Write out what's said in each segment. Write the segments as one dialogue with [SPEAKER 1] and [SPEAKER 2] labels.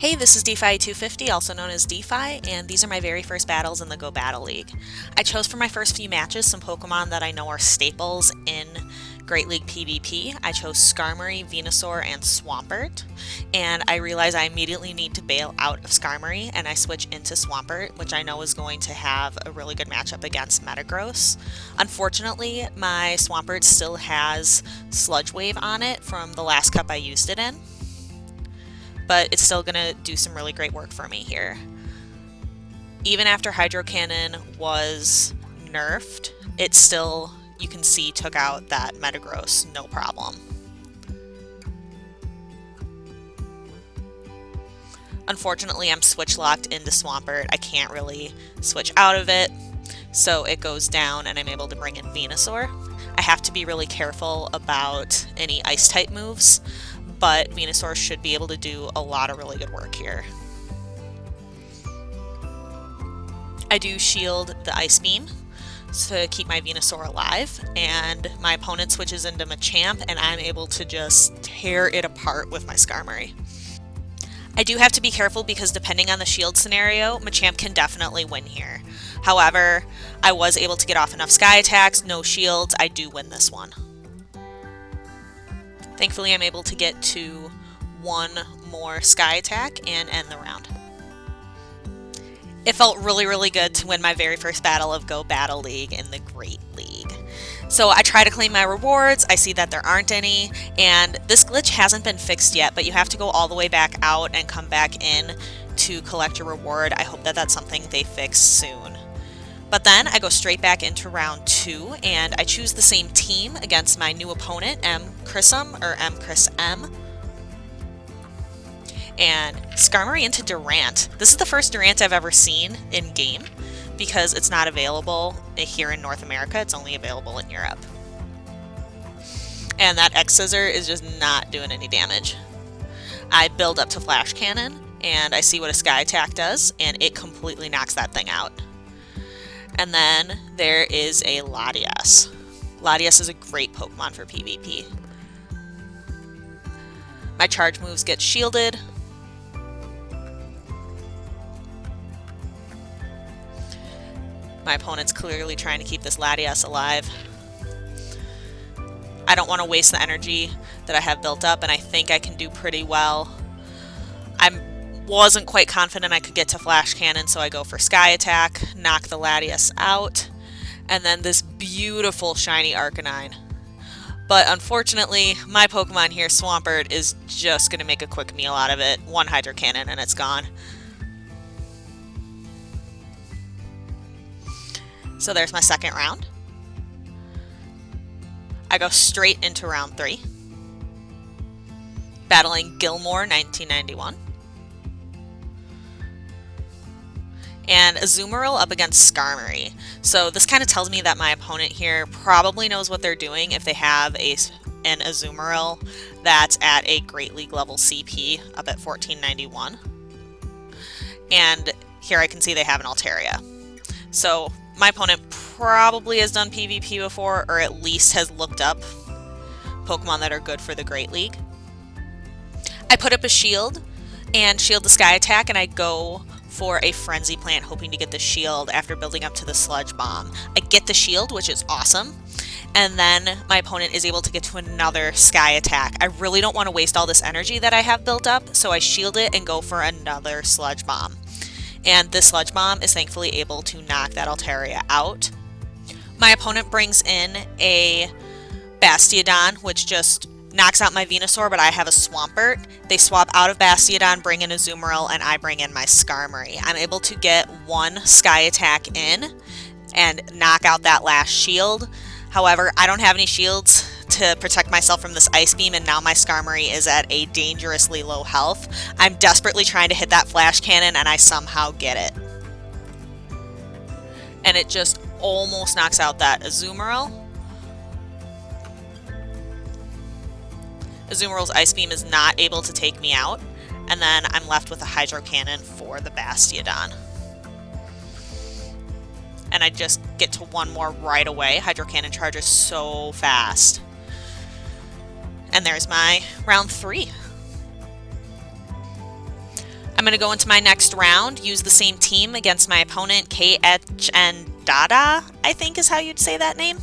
[SPEAKER 1] Hey, this is DeFi 250, also known as DeFi, and these are my very first battles in the Go Battle League. I chose for my first few matches some Pokemon that I know are staples in Great League PvP. I chose Skarmory, Venusaur, and Swampert, and I realize I immediately need to bail out of Skarmory, and I switch into Swampert, which I know is going to have a really good matchup against Metagross. Unfortunately, my Swampert still has Sludge Wave on it from the last cup I used it in, but it's still going to do some really great work for me here. Even after Hydro Cannon was nerfed, it still, you can see, took out that Metagross no problem. Unfortunately, I'm switch locked into Swampert. I can't really switch out of it, so it goes down and I'm able to bring in Venusaur. I have to be really careful about any ice type moves, but Venusaur should be able to do a lot of really good work here. I do shield the Ice Beam to keep my Venusaur alive, and my opponent switches into Machamp, and I'm able to just tear it apart with my Skarmory. I do have to be careful because depending on the shield scenario, Machamp can definitely win here. However, I was able to get off enough Sky attacks, no shields, I do win this one. Thankfully, I'm able to get to one more Sky attack and end the round. It felt really good to win my very first battle of Go Battle League in the Great League. So I try to claim my rewards, I see that there aren't any, and this glitch hasn't been fixed yet, but you have to go all the way back out and come back in to collect your reward. I hope that that's something they fix soon. But then I go straight back into round 2, and I choose the same team against my new opponent, M. Chris M. And Skarmory into Durant. This is the first Durant I've ever seen in-game, because it's not available here in North America, it's only available in Europe. And that X-Scissor is just not doing any damage. I build up to Flash Cannon, and I see what a Sky Attack does, and it completely knocks that thing out. And then there is a Latias. Latias is a great Pokemon for PvP. My charge moves get shielded. My opponent's clearly trying to keep this Latias alive. I don't want to waste the energy that I have built up, and I think I can do pretty well. I wasn't quite confident I could get to Flash Cannon, so I go for Sky Attack, knock the Latias out, and then this beautiful shiny Arcanine. But unfortunately, my Pokemon here, Swampert, is just going to make a quick meal out of it. One Hydro Cannon and it's gone. So there's my second round. I go straight into round 3. Battling Gilmore 1991. And Azumarill up against Skarmory. So this kind of tells me that my opponent here probably knows what they're doing if they have an Azumarill that's at a Great League level CP up at 1491. And here I can see they have an Altaria. So my opponent probably has done PvP before, or at least has looked up Pokemon that are good for the Great League. I put up a shield and shield the Sky Attack, and I go for a Frenzy Plant, hoping to get the shield after building up to the Sludge Bomb. I get the shield, which is awesome, and then my opponent is able to get to another Sky Attack. I really don't want to waste all this energy that I have built up, so I shield it and go for another Sludge Bomb. And this Sludge Bomb is thankfully able to knock that Altaria out. My opponent brings in a Bastiodon, which just knocks out my Venusaur, but I have a Swampert. They swap out of Bastiodon, bring in a Azumarill, and I bring in my Skarmory. I'm able to get one Sky Attack in and knock out that last shield. However, I don't have any shields to protect myself from this Ice Beam, and now my Skarmory is at a dangerously low health. I'm desperately trying to hit that Flash Cannon, and I somehow get it. And it just almost knocks out that Azumarill. Azumarill's Ice Beam is not able to take me out, and then I'm left with a Hydro Cannon for the Bastiodon. And I just get to one more right away. Hydro Cannon charges so fast. And there's my round 3. I'm going to go into my next round, use the same team against my opponent, KHN Dada, I think is how you'd say that name.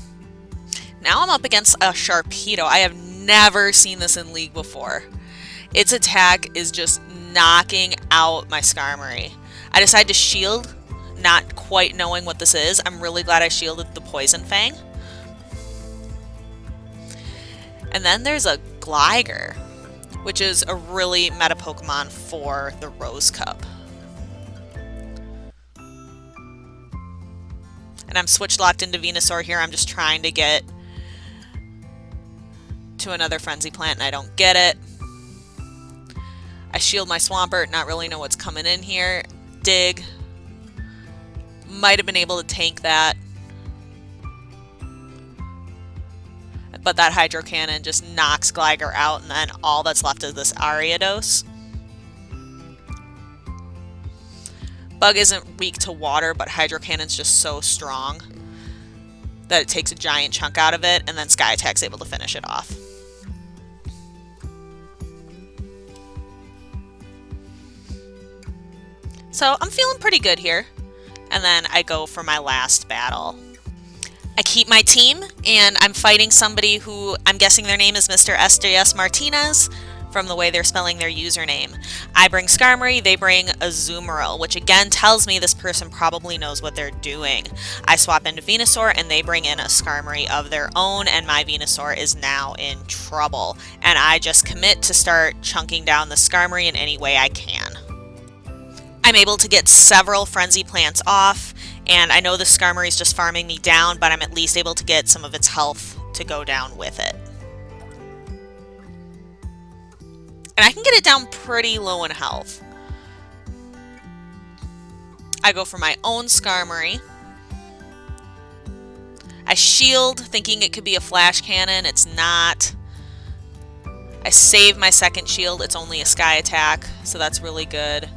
[SPEAKER 1] Now I'm up against a Sharpedo. I have never seen this in League before. Its attack is just knocking out my Skarmory. I decided to shield, not quite knowing what this is. I'm really glad I shielded the Poison Fang. And then there's a Gligar, which is a really meta Pokemon for the Rose Cup. And I'm switch locked into Venusaur here. I'm just trying to get to another Frenzy Plant and I don't get it. I shield my Swampert, not really know what's coming in here. Dig. Might have been able to tank that. But that Hydro Cannon just knocks Gligar out, and then all that's left is this Ariados. Bug isn't weak to water, but Hydro Cannon's just so strong that it takes a giant chunk out of it, and then Sky Attack's able to finish it off. So I'm feeling pretty good here. And then I go for my last battle. I keep my team, and I'm fighting somebody who I'm guessing their name is Mr. SDS Martinez from the way they're spelling their username. I bring Skarmory, they bring Azumarill, which again tells me this person probably knows what they're doing. I swap into Venusaur, and they bring in a Skarmory of their own, and my Venusaur is now in trouble. And I just commit to start chunking down the Skarmory in any way I can. I'm able to get several Frenzy Plants off, and I know the Skarmory is just farming me down, but I'm at least able to get some of its health to go down with it. And I can get it down pretty low in health. I go for my own Skarmory. I shield, thinking it could be a Flash Cannon. It's not. I save my second shield. It's only a Sky Attack, so that's really good.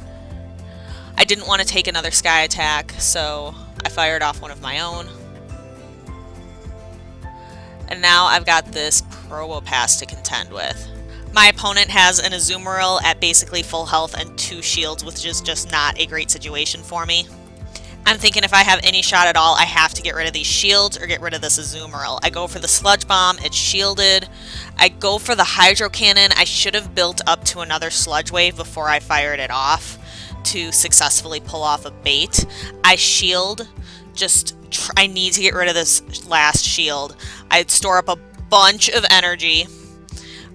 [SPEAKER 1] I didn't want to take another Sky Attack, so I fired off one of my own. And now I've got this Probopass to contend with. My opponent has an Azumarill at basically full health and 2 shields, which is just not a great situation for me. I'm thinking if I have any shot at all, I have to get rid of these shields or get rid of this Azumarill. I go for the Sludge Bomb, it's shielded. I go for the Hydro Cannon. I should have built up to another Sludge Wave before I fired it off to successfully pull off a bait. I shield, I need to get rid of this last shield. I store up a bunch of energy.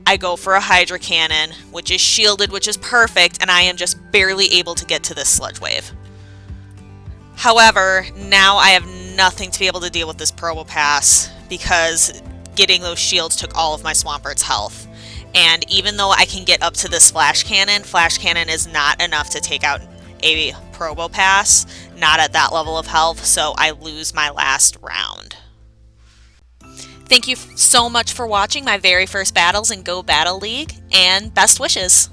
[SPEAKER 1] I go for a Hydro Cannon, which is shielded, which is perfect, and I am just barely able to get to this Sludge Wave. However, now I have nothing to be able to deal with this Probopass because getting those shields took all of my Swampert's health. And even though I can get up to this Flash Cannon is not enough to take out a Probopass, not at that level of health, so I lose my last round. Thank you so much for watching my very first battles in Go Battle League, and best wishes!